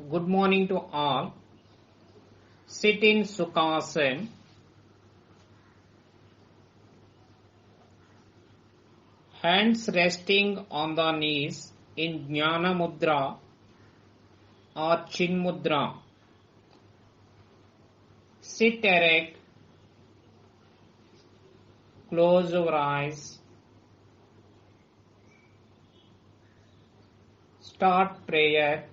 Good morning to all. Sit in Sukhasana. Hands resting on the knees in Jnana Mudra or Chin Mudra. Sit erect. Close your eyes. Start prayer.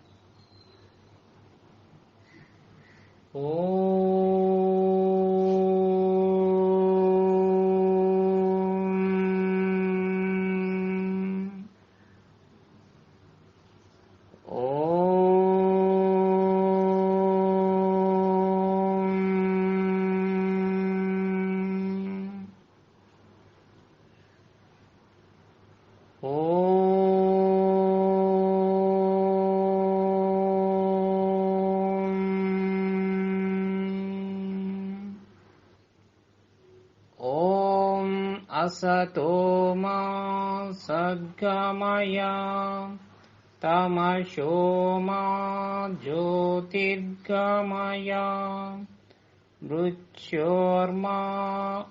Asato ma sadgamaya tamasho ma jyotirgamaya mrityorma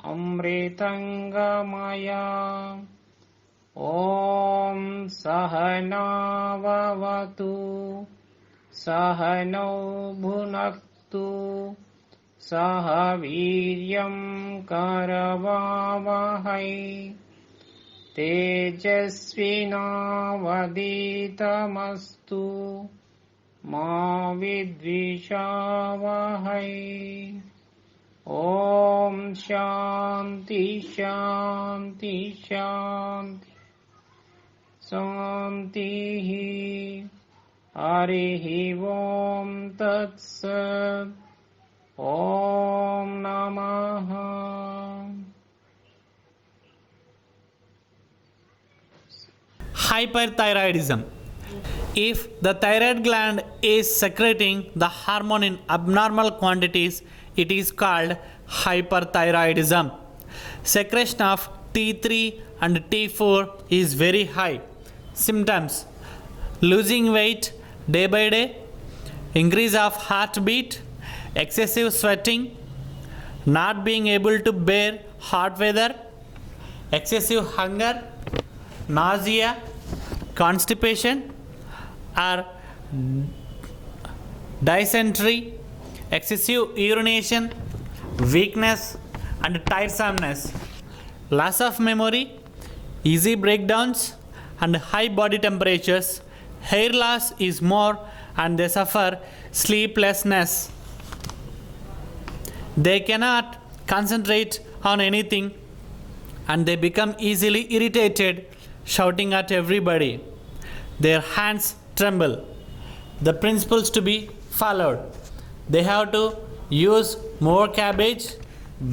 amritangamaya Om Sahana Vavatu Sahano Bhunaktu Saha Viryam Karavavahai Tejasvinavaditamastu Ma Vidvishavahai Om Shanti Shanti Shanti Santihi Harihi Om Tat Sat Om Namaha. Hyperthyroidism. If the thyroid gland is secreting the hormone in abnormal quantities, it is called hyperthyroidism. Secretion of T3 and T4 is very high. Symptoms: losing weight day by day, increase of heartbeat, excessive sweating, not being able to bear hot weather, excessive hunger, nausea, constipation or dysentery, excessive urination, weakness and tiresomeness, loss of memory, easy breakdowns and high body temperatures. Hair loss is more and they suffer sleeplessness. They cannot concentrate on anything and they become easily irritated, shouting at everybody. Their hands tremble. The principles to be followed: they have to use more cabbage,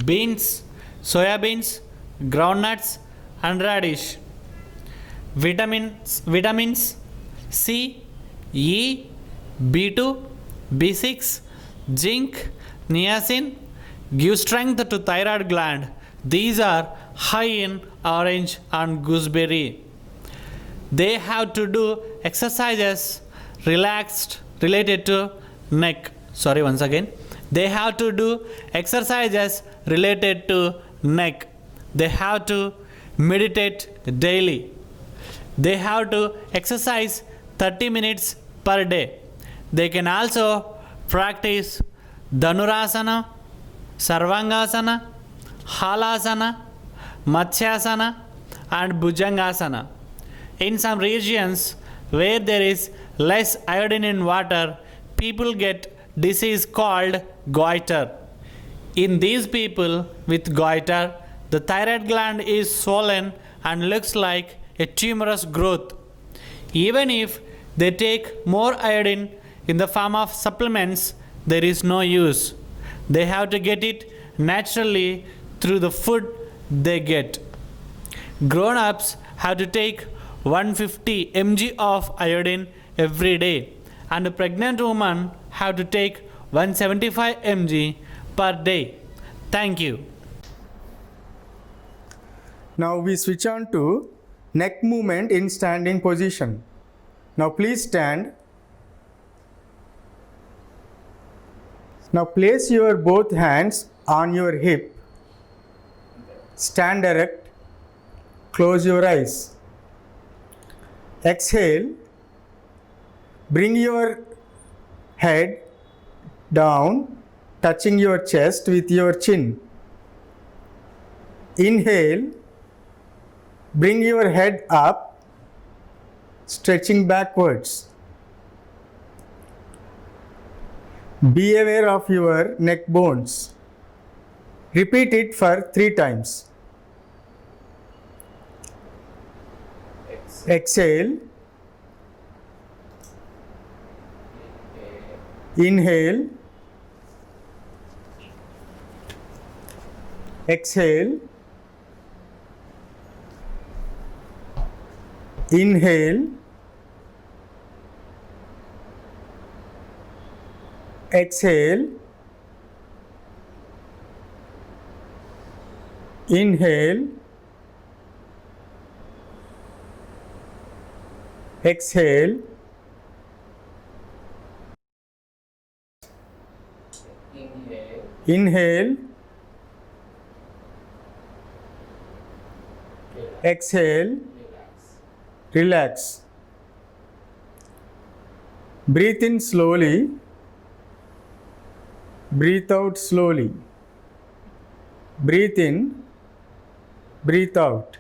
beans, soya beans, groundnuts and radish. Vitamins C, E, B2, B6, zinc, niacin give strength to thyroid gland. These are high in orange and gooseberry. They have to do exercises related to neck. They have to do exercises related to neck. They have to meditate daily. They have to exercise 30 minutes per day. They can also practice Dhanurasana, Sarvangasana, Halasana, Matsyasana and Bhujangasana. In some regions where there is less iodine in water, people get disease called goiter. In these people with goiter, the thyroid gland is swollen and looks like a tumorous growth. Even if they take more iodine in the form of supplements, there is no use. They have to get it naturally through the food they get. Grown-ups have to take 150 mg of iodine every day, and a pregnant woman have to take 175 mg per day. Thank you. Now we switch on to neck movement in standing position. Now please stand. Now place your both hands on your hip. Stand erect. Close your eyes. Exhale. Bring your head down, touching your chest with your chin. Inhale. Bring your head up, stretching backwards. Be aware of your neck bones. Repeat it for 3 times. Exhale. Inhale. Exhale. Inhale. Exhale. Inhale. Exhale. Inhale. Exhale. Relax. Breathe in slowly. Breathe out slowly. Breathe in. Breathe out.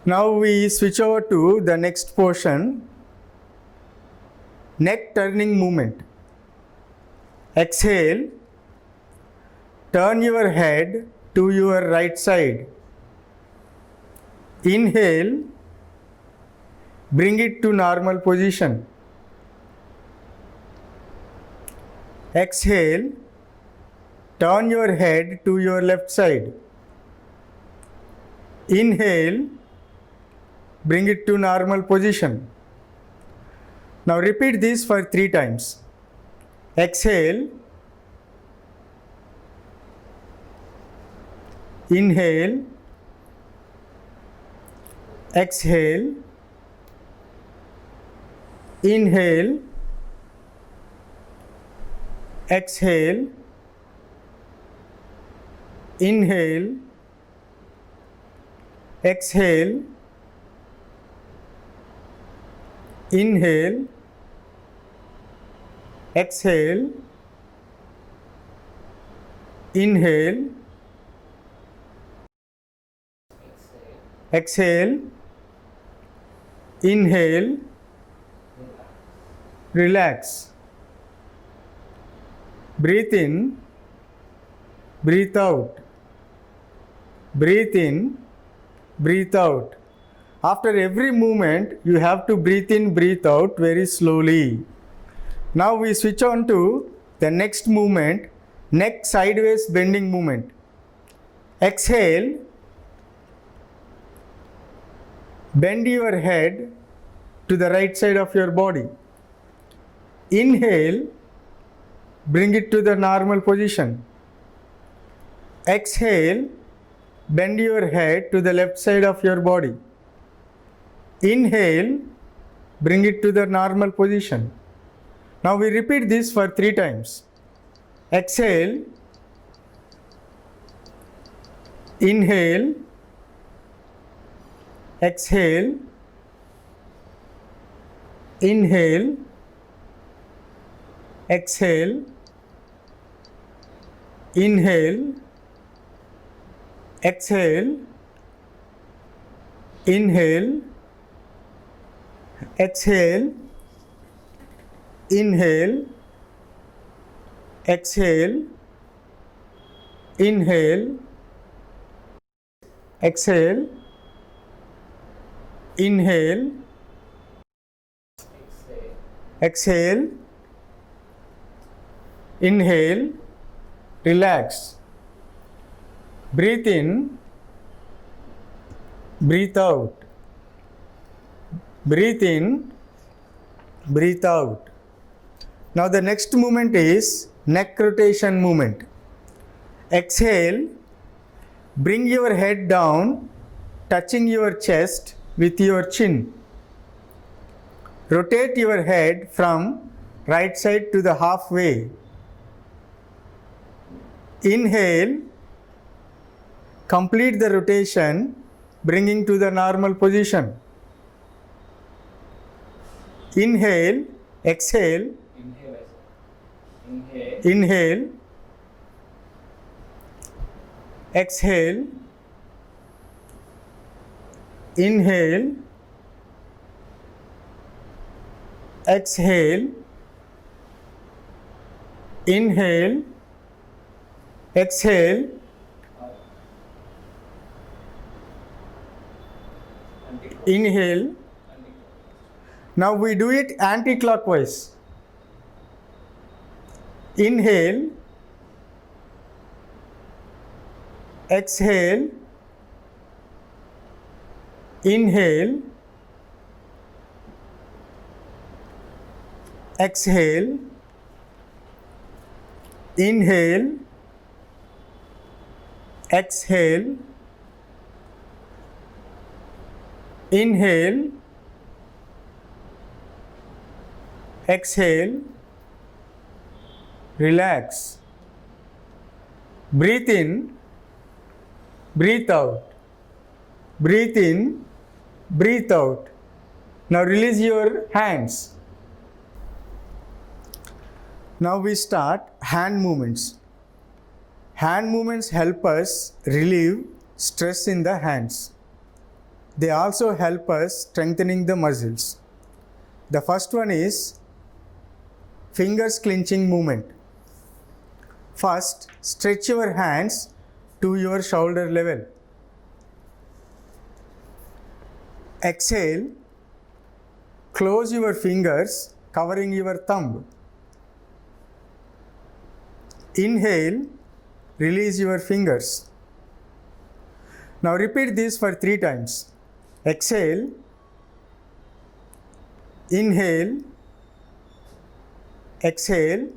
Now we switch over to the next portion. Neck turning movement. Exhale. Turn your head to your right side. Inhale. Bring it to normal position. Exhale. Turn your head to your left side. Inhale. Bring it to normal position. Now repeat this for 3 times. Exhale. Inhale. Exhale. Inhale. Exhale. Inhale. Exhale. Inhale. Exhale. Inhale. Exhale. Inhale. Relax. Breathe in. Breathe out. Breathe in. Breathe out. After every movement, you have to breathe in, breathe out very slowly. Now we switch on to the next movement, neck sideways bending movement. Exhale. Bend your head to the right side of your body. Inhale. Bring it to the normal position. Exhale. Bend your head to the left side of your body. Inhale. Bring it to the normal position. Now we repeat this for 3 times. Exhale. Inhale. Exhale. Inhale. Exhale. Inhale. Exhale. Inhale. Exhale. Inhale. Exhale. Inhale. Exhale. Inhale. Exhale. Inhale. Relax. Breathe in. Breathe out. Breathe in. Breathe out. Now the next movement is neck rotation movement. Exhale. Bring your head down, touching your chest with your chin. Rotate your head from right side to the halfway. Inhale, complete the rotation, bringing to the normal position. Inhale, exhale, inhale, exhale, inhale, exhale, inhale, exhale, inhale. Now we do it anti-clockwise. Inhale, exhale, inhale, exhale, inhale, exhale, inhale, exhale, relax. Breathe in, breathe out. Breathe in, breathe out. Now release your hands. Now we start hand movements. Hand movements help us relieve stress in the hands. They also help us strengthening the muscles. The first one is fingers clenching movement. First, stretch your hands to your shoulder level. Exhale, close your fingers, covering your thumb. Inhale, release your fingers. Now repeat this for 3 times. Exhale, inhale, exhale,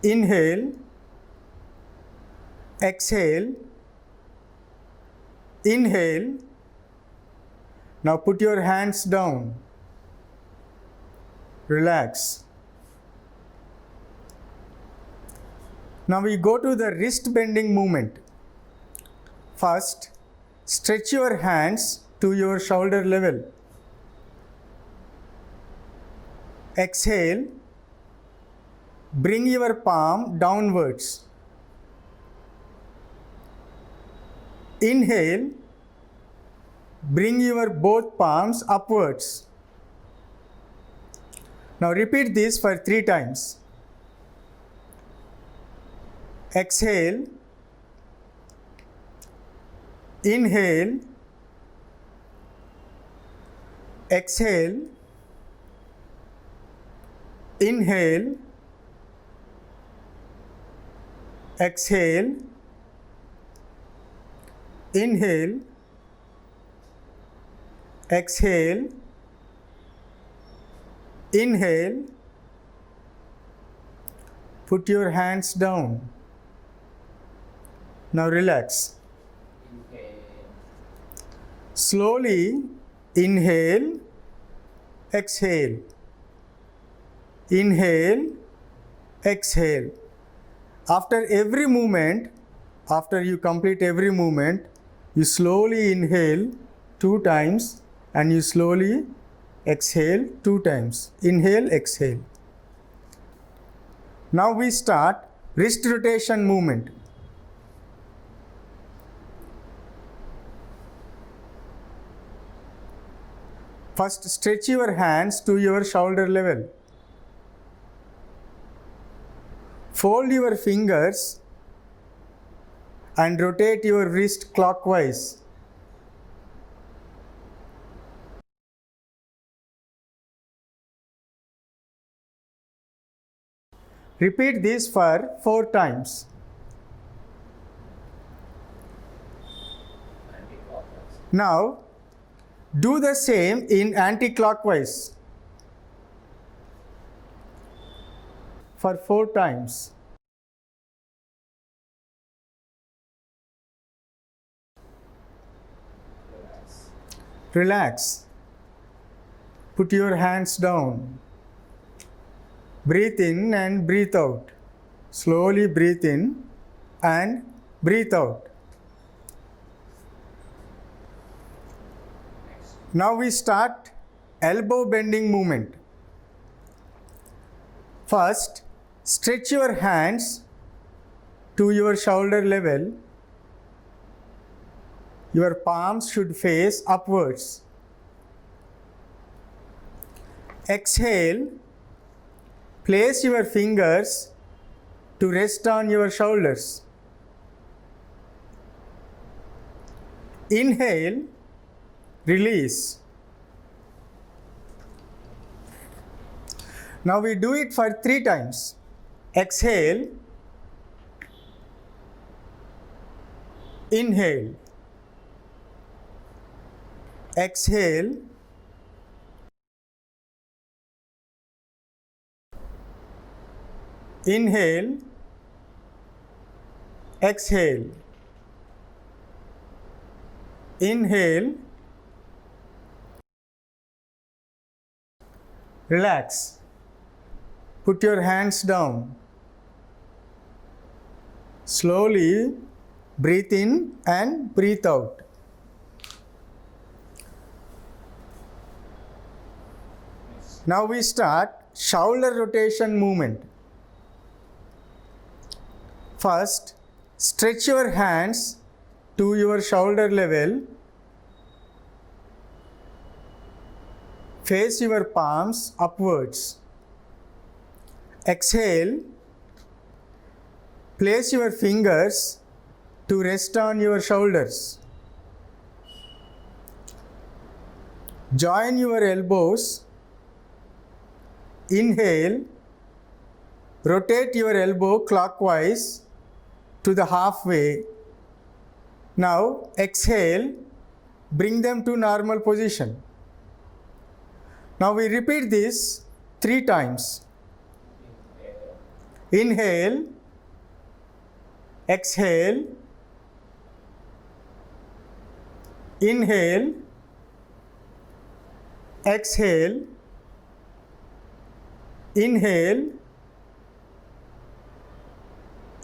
inhale, exhale, inhale. Now put your hands down. Relax. Now we go to the wrist bending movement. First, stretch your hands to your shoulder level. Exhale, bring your palm downwards. Inhale, bring your both palms upwards. Now repeat this for 3 times. Exhale, inhale, exhale, inhale, exhale, inhale, exhale, inhale. Put your hands down. Now relax. Slowly inhale, exhale. Inhale, exhale. After every movement, after you complete every movement, you slowly inhale 2 times and you slowly exhale 2 times. Inhale, exhale. Now we start wrist rotation movement. First, stretch your hands to your shoulder level. Fold your fingers and rotate your wrist clockwise. Repeat this for 4 times. Now, do the same in anti-clockwise for 4 times. Relax. Put your hands down. Breathe in and breathe out. Slowly breathe in and breathe out. Now we start elbow bending movement. First, stretch your hands to your shoulder level. Your palms should face upwards. Exhale. Place your fingers to rest on your shoulders. Inhale, release. Now we do it for 3 times. Exhale, inhale, exhale, inhale, exhale, inhale, relax. Put your hands down. Slowly breathe in and breathe out. Now we start shoulder rotation movement. First, stretch your hands to your shoulder level. Face your palms upwards. Exhale. Place your fingers to rest on your shoulders. Join your elbows. Inhale. Rotate your elbow clockwise to the halfway. Now exhale. Bring them to normal position. Now we repeat this 3 times. Inhale, exhale, inhale, exhale, inhale,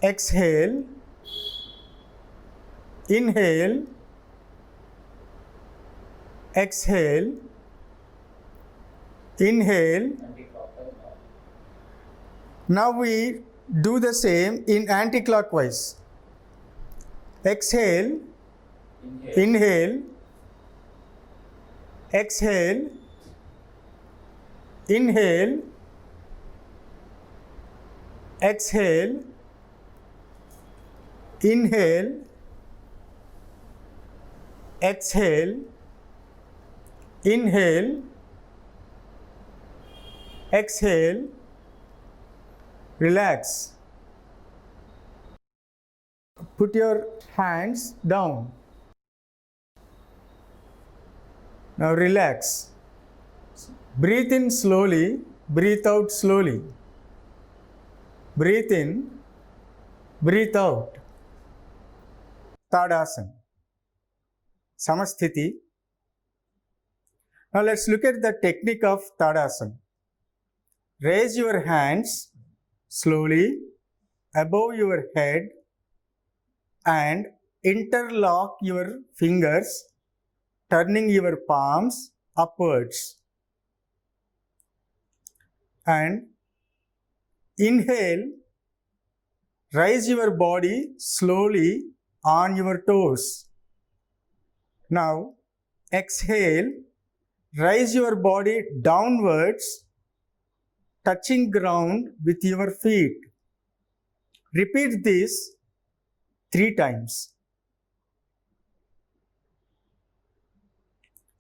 exhale, inhale, exhale, inhale. Now we do the same in anti-clockwise. Exhale, inhale, exhale, inhale, exhale, inhale, exhale, inhale, exhale, relax. Put your hands down. Now relax. Breathe in slowly, breathe out slowly. Breathe in, breathe out. Tadasana. Samasthiti. Now let's look at the technique of Tadasana. Raise your hands slowly above your head and interlock your fingers, turning your palms upwards. And inhale, raise your body slowly on your toes. Now exhale, raise your body downwards, touching ground with your feet. Repeat this 3 times.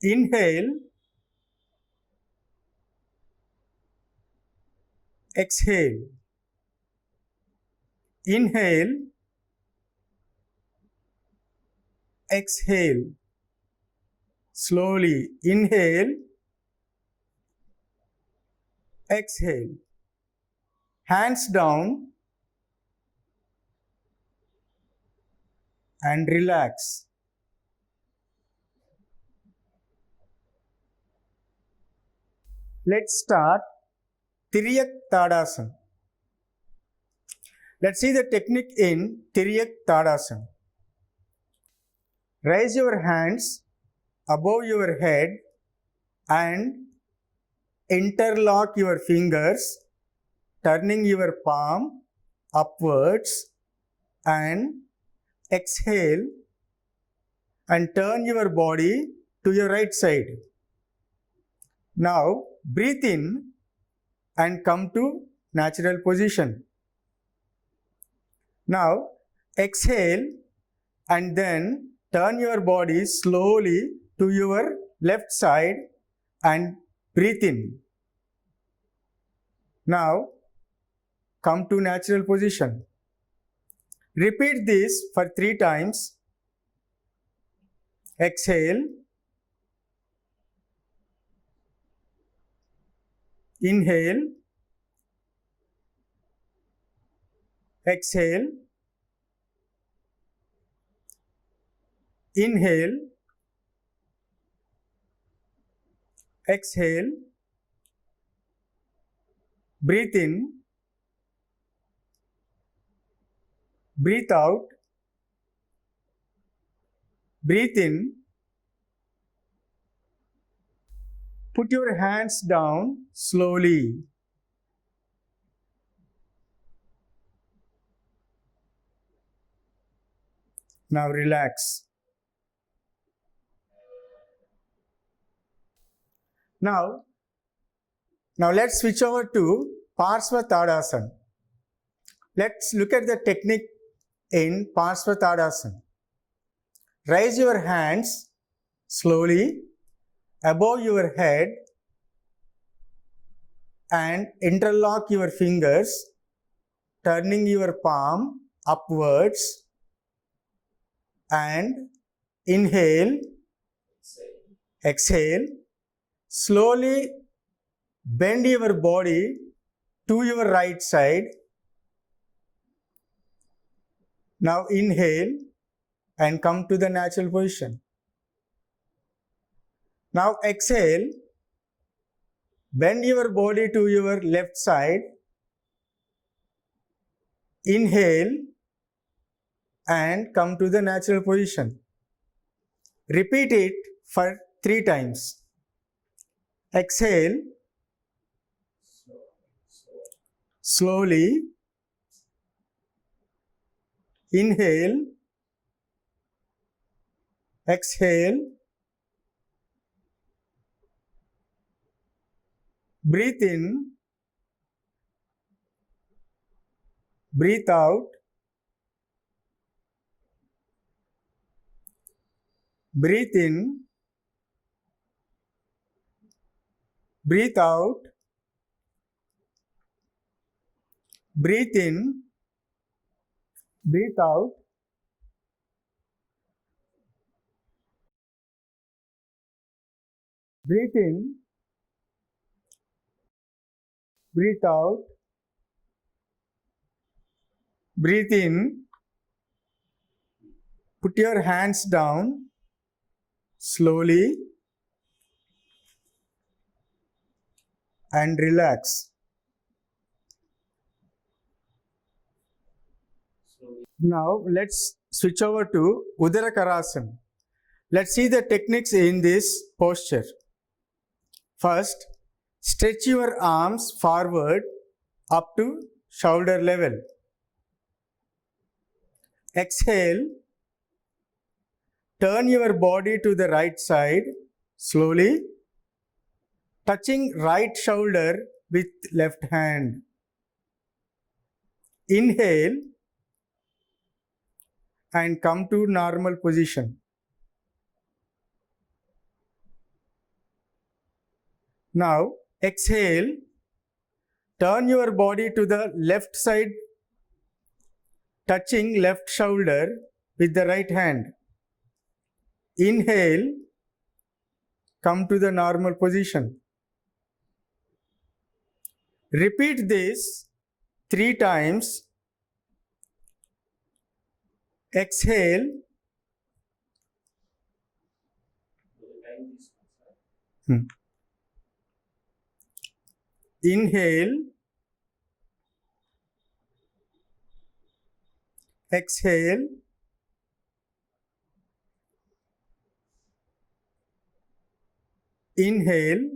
Inhale, exhale, inhale, exhale. Slowly inhale, exhale. Hands down and relax. Let's start Tiryak Tadasana. Let's see the technique in Tiryak Tadasana. Raise your hands above your head and interlock your fingers, turning your palm upwards, and exhale and turn your body to your right side. Now breathe in and come to natural position. Now exhale and then turn your body slowly to your left side and breathe in. Now come to natural position. Repeat this for 3 times. Exhale, inhale, exhale, inhale, exhale, breathe in, breathe out, breathe in, put your hands down slowly. Now relax. Now let's switch over to Parshva Tadasana. Let's look at the technique in Parshva Tadasana. Raise your hands slowly above your head and interlock your fingers, turning your palm upwards, and inhale, exhale, slowly bend your body to your right side. Now inhale and come to the natural position. Now exhale, bend your body to your left side. Inhale and come to the natural position. Repeat it for 3 times. Exhale, slowly, inhale, exhale, breathe in, breathe out, breathe in, breathe out, breathe in, breathe out, breathe in, breathe out, breathe in, put your hands down slowly and relax. Now let's switch over to Udara Karasana. Let's see the techniques in this posture. First, stretch your arms forward up to shoulder level. Exhale, turn your body to the right side slowly, touching right shoulder with left hand. Inhale and come to normal position. Now exhale, turn your body to the left side, touching left shoulder with the right hand. Inhale, come to the normal position. Repeat this 3 times. Exhale, Inhale, exhale, inhale,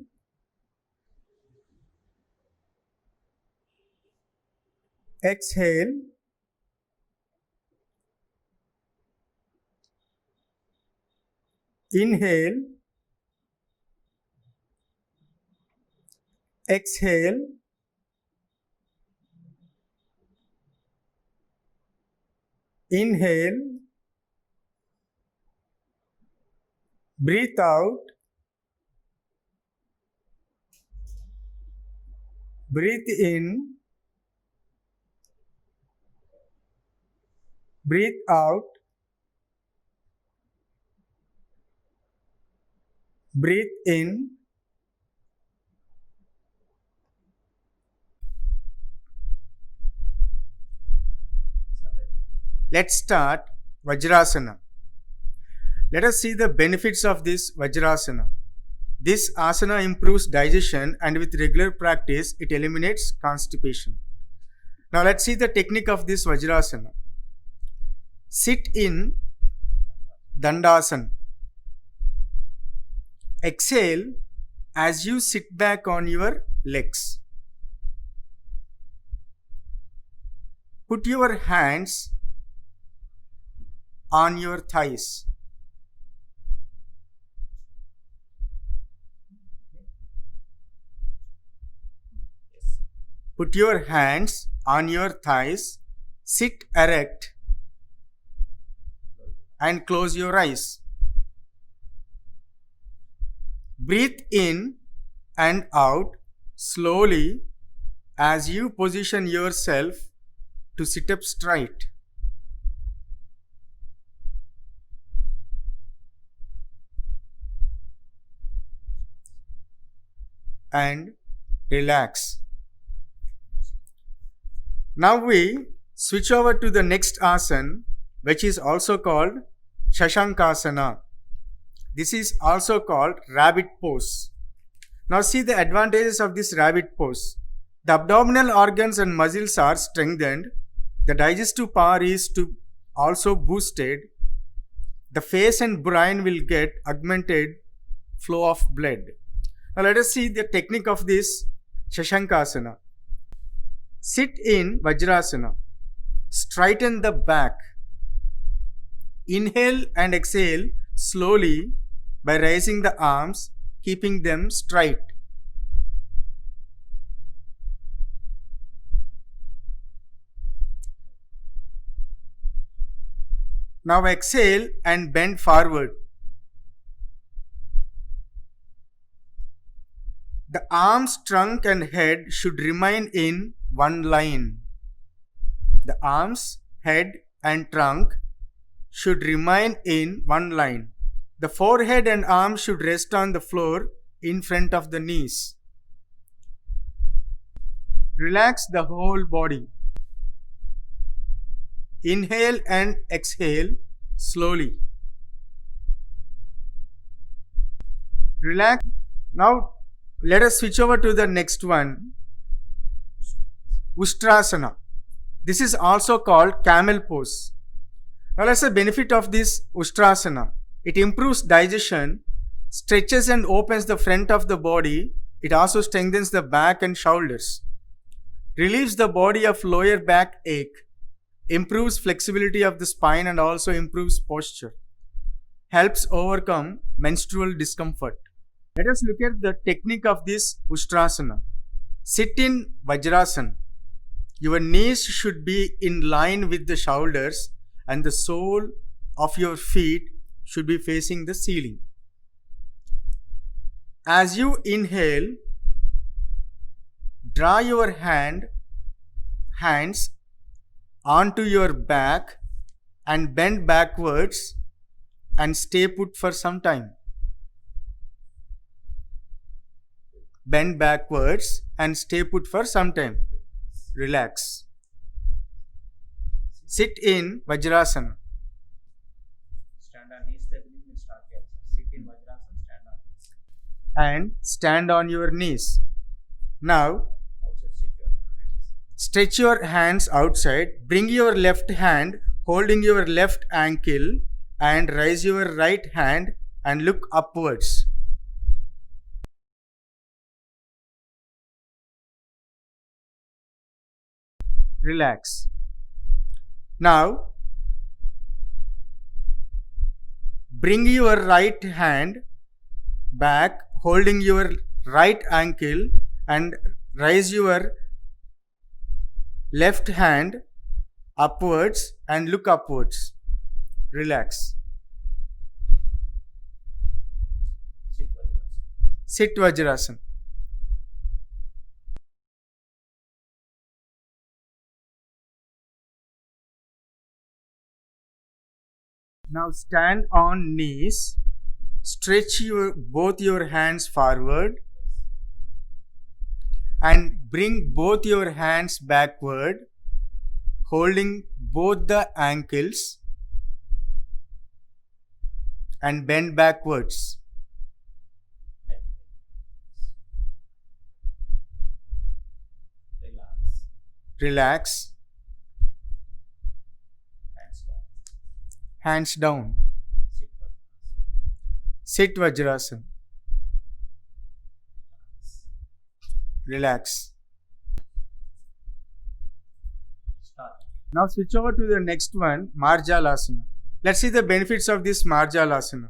exhale, inhale, exhale, inhale, breathe out, breathe in, breathe out, breathe in, let's start Vajrasana. Let us see the benefits of this Vajrasana. This asana improves digestion and with regular practice, it eliminates constipation. Now let's see the technique of this Vajrasana. Sit in Dandasana. Exhale as you sit back on your legs. Put your hands on your thighs. Put your hands on your thighs, sit erect and close your eyes. Breathe in and out slowly as you position yourself to sit up straight. And relax. Now we switch over to the next asana, which is also called Shashankasana. This is also called rabbit pose. Now see the advantages of this rabbit pose. The abdominal organs and muscles are strengthened. The digestive power is also boosted. The face and brain will get augmented flow of blood. Now let us see the technique of this Shashankasana. Sit in Vajrasana. Straighten the back. Inhale and exhale slowly by raising the arms, keeping them straight. Now exhale and bend forward. The arms, trunk and head should remain in one line. The arms, head and trunk should remain in one line. The forehead and arms should rest on the floor in front of the knees. Relax the whole body. Inhale and exhale slowly. Relax. Now let us switch over to the next one. Ustrasana. This is also called camel pose. Now let's see the benefit of this Ustrasana. It improves digestion, stretches and opens the front of the body. It also strengthens the back and shoulders. Relieves the body of lower back ache. Improves flexibility of the spine and also improves posture. Helps overcome menstrual discomfort. Let us look at the technique of this Ustrasana. Sit in Vajrasana. Your knees should be in line with the shoulders and the sole of your feet should be facing the ceiling. As you inhale, draw your hands onto your back and bend backwards and stay put for some time. Bend backwards and stay put for some time. Relax. Sit in Vajrasana. Stand on knees, the breathing will start here. Sit in Vajrasana, stand on knees. And stand on your knees. Now stretch your hands outside. Bring your left hand holding your left ankle and raise your right hand and look upwards. Relax. Now, bring your right hand back holding your right ankle and raise your left hand upwards and look upwards. Relax. Sit Vajrasana. Now stand on knees. Stretch both your hands forward and bring both your hands backward, holding both the ankles and bend backwards. Relax. Hands down. Sit Vajrasana. Relax. Now switch over to the next one, Marjalasana. Let's see the benefits of this Marjalasana.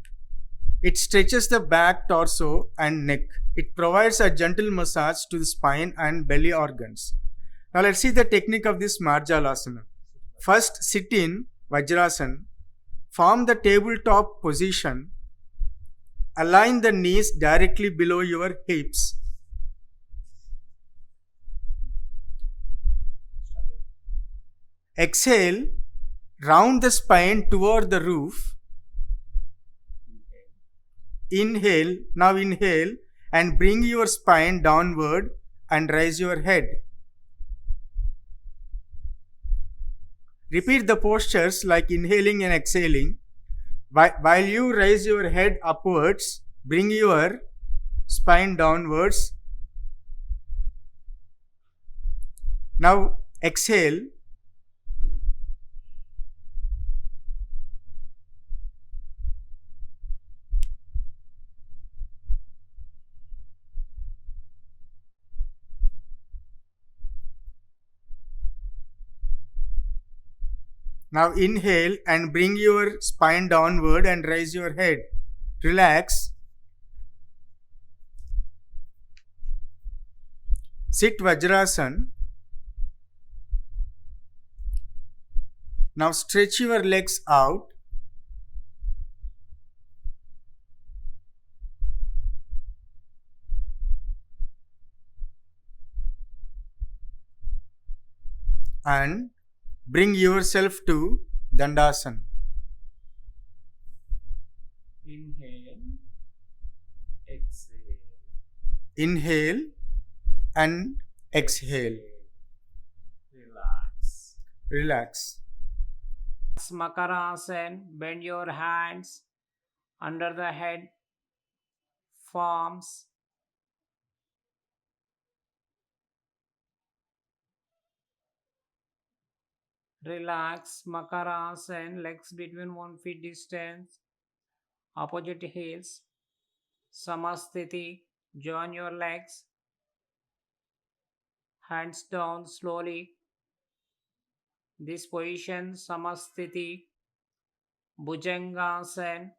It stretches the back, torso and neck. It provides a gentle massage to the spine and belly organs. Now let's see the technique of this Marjalasana. First, sit in Vajrasana. Form the tabletop position. Align the knees directly below your hips. Exhale, round the spine toward the roof. Inhale, now inhale and bring your spine downward and raise your head. Repeat the postures like inhaling and exhaling. While you raise your head upwards, bring your spine downwards. Now exhale. Now inhale and bring your spine downward and raise your head. Relax. Sit Vajrasana. Now stretch your legs out. And bring yourself to Dandasana. Inhale, exhale. Inhale and exhale. Relax. Relax. Makarasana, bend your hands under the head, palms. Relax, Makarasana, legs between 1 feet distance, opposite heels. Samasthiti, join your legs, hands down slowly. This position, Samasthiti, Bhujangasana,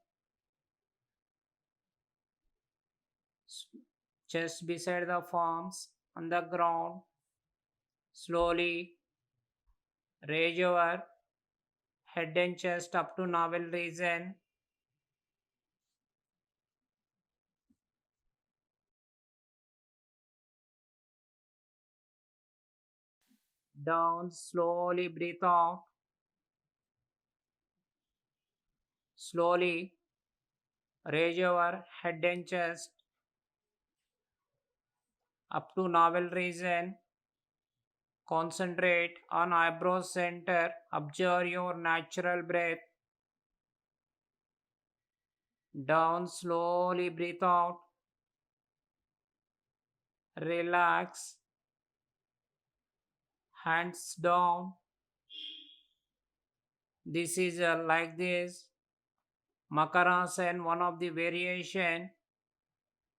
chest beside the palms on the ground. Slowly raise your head and chest up to navel region. Down, slowly breathe out. Slowly raise your head and chest up to navel region. Concentrate on eyebrow center. Observe your natural breath. Down, slowly breathe out. Relax. hands down. This is like this. Makarasana, one of the variation,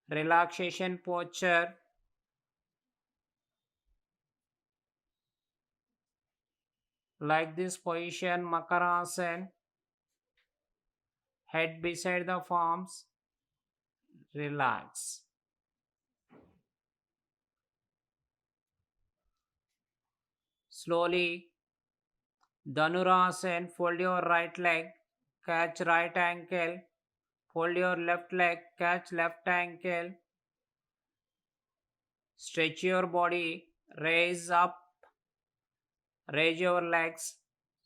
relaxation posture. Like this position, Makarasana, head beside the palms, relax. Slowly, Dhanurasana, fold your right leg, catch right ankle, fold your left leg, catch left ankle, stretch your body, raise up, raise your legs,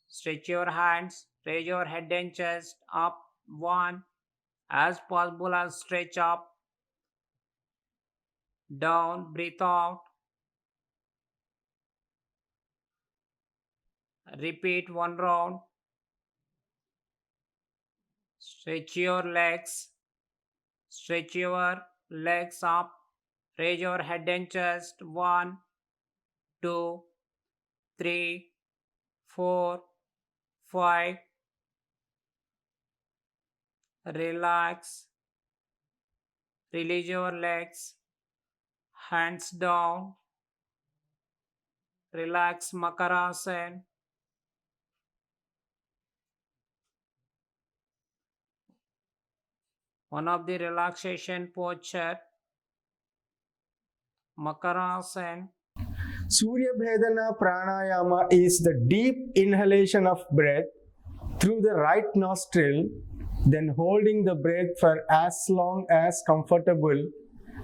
stretch your hands, raise your head and chest up, one, as possible as stretch up, down, breathe out. Repeat one round. Stretch your legs. Stretch your legs up. Raise your head and chest. 1, 2, 3, 4, 5. Relax. Release your legs. Hands down. Relax Makarasana. One of the relaxation posture, Makarasana. Surya Bhedana Pranayama is the deep inhalation of breath through the right nostril, then holding the breath for as long as comfortable,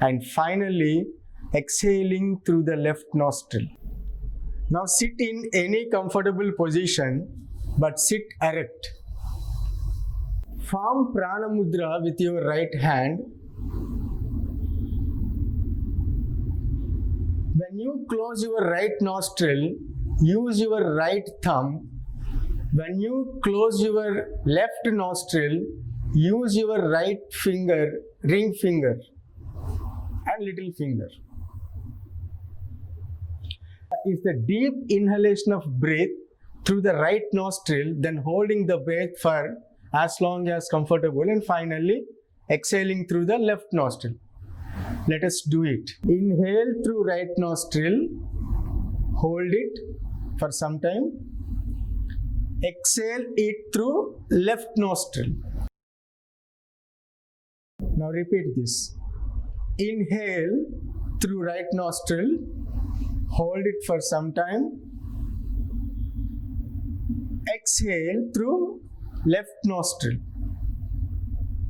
and finally exhaling through the left nostril. Now sit in any comfortable position, but sit erect. Form Prana Mudra with your right hand. When you close your right nostril, use your right thumb. When you close your left nostril, use your right finger, ring finger, and little finger. Is the deep inhalation of breath through the right nostril, then holding the breath for as long as comfortable, and finally exhaling through the left nostril. Let us do it. Inhale through right nostril, hold it for some time. Exhale it through left nostril. Now repeat this. Inhale through right nostril, hold it for some time. Exhale through left nostril.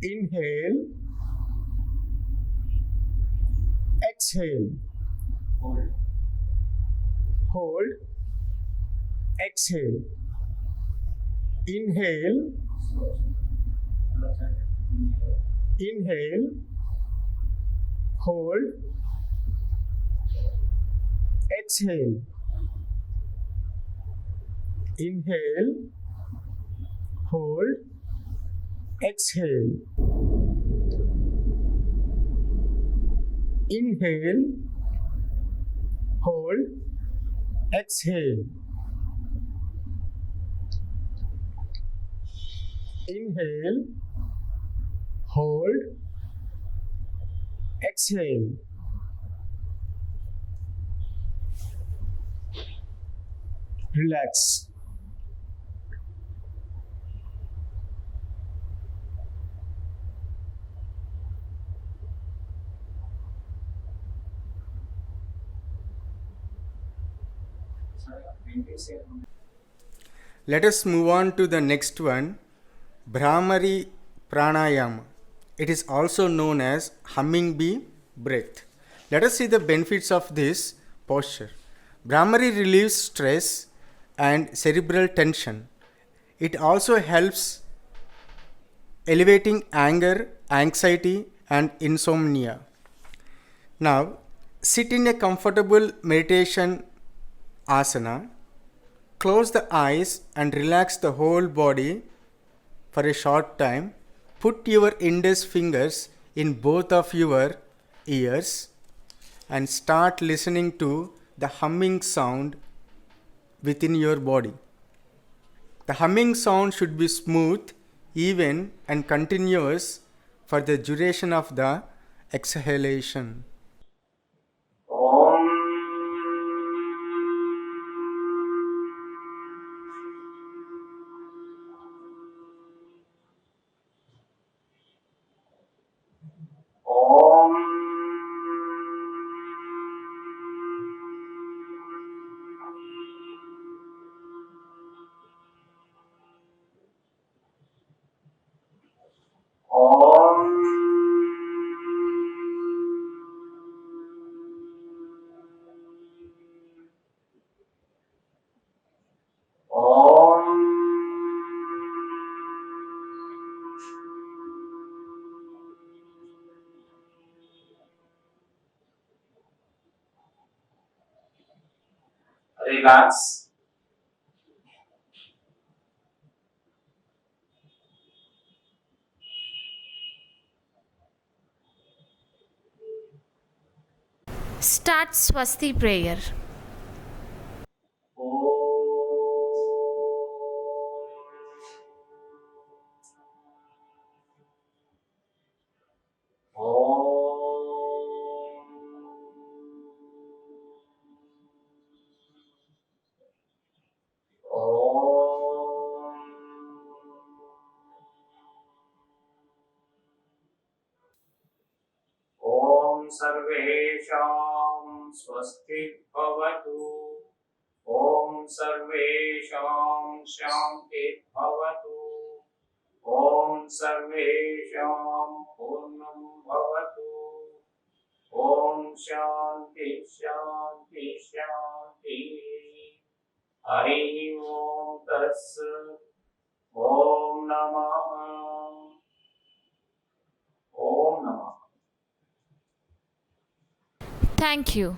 Inhale. Exhale. Hold. Exhale. Inhale. Inhale. Hold. Exhale. Inhale. Hold. Exhale. Inhale. Hold. Exhale. Inhale. Hold. Exhale. Relax. Let us move on to the next one, Bhramari Pranayama. It is also known as humming bee breath. Let us see the benefits of this posture. Bhramari relieves stress and cerebral tension. It also helps elevating anger, anxiety, and insomnia. Now, sit in a comfortable meditation asana. Close the eyes and relax the whole body for a short time. Put your index fingers in both of your ears and start listening to the humming sound within your body. The humming sound should be smooth, even, and continuous for the duration of the exhalation. Om. Om. Om. Om. Relax. Start Swasti prayer. ॐ सर्वेषां स्वस्ति भवतु ॐ सर्वेषां शान्तिर्भवतु ॐ सर्वेषां पूर्णं भवतु ॐ शान्ति शान्ति शान्तिः हरिः ॐ तत्सत् ॐ नमः ॐ नमः Thank you.